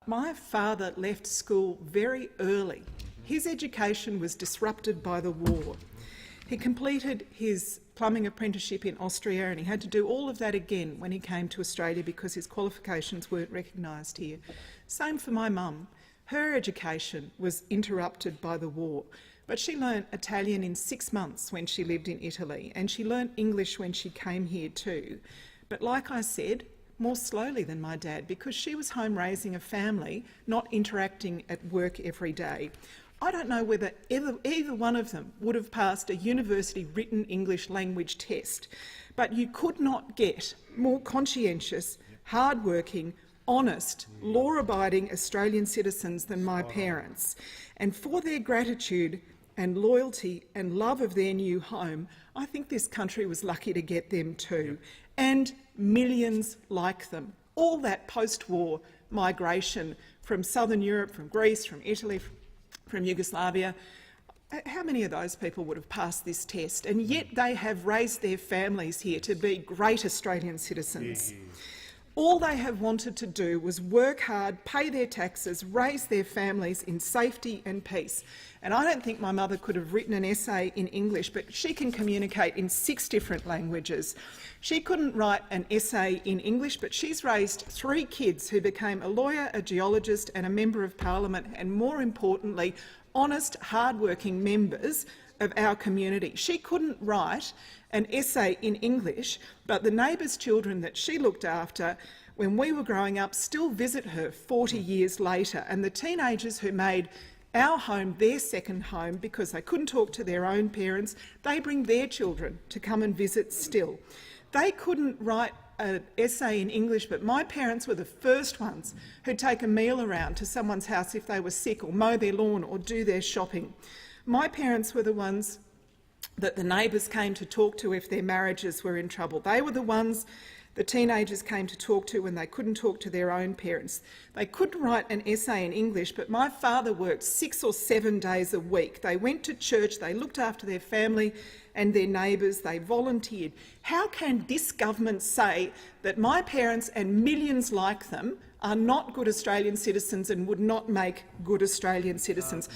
My father left school very early. His education was disrupted by the war. He completed his plumbing apprenticeship in Austria, and he had to do all of that again when he came to Australia because his qualifications weren't recognised here. Same for my mum. Her education was interrupted by the war, but she learnt Italian in 6 months when she lived in Italy, and she learnt English when she came here too. But like I said, more slowly than my dad, because she was home raising a family, not interacting at work every day. I don't know whether either one of them would have passed a university written English language test, but you could not get more conscientious, hard-working, honest, law-abiding Australian citizens than my parents. And for their gratitude and loyalty and love of their new home, I think this country was lucky to get them too. And millions like them. All that post-war migration from southern Europe, from Greece, from Italy, from Yugoslavia, how many of those people would have passed this test? And yet they have raised their families here to be great Australian citizens. All they have wanted to do was work hard, pay their taxes, raise their families in safety and peace. And I don't think my mother could have written an essay in English, but she can communicate in 6 different languages. She couldn't write an essay in English, but she's raised 3 kids who became a lawyer, a geologist and a member of parliament, and more importantly, honest, hard-working members of our community. She couldn't write an essay in English, but the neighbours' children that she looked after when we were growing up still visit her 40 years later, and the teenagers who made our home their second home because they couldn't talk to their own parents, they bring their children to come and visit still. They couldn't write an essay in English, but my parents were the first ones who'd take a meal around to someone's house if they were sick, or mow their lawn or do their shopping. My parents were the ones that the neighbours came to talk to if their marriages were in trouble. They were the ones the teenagers came to talk to when they couldn't talk to their own parents. They couldn't write an essay in English, but my father worked 6 or 7 days a week. They went to church, they looked after their family and their neighbours, they volunteered. How can this government say that my parents and millions like them are not good Australian citizens and would not make good Australian citizens?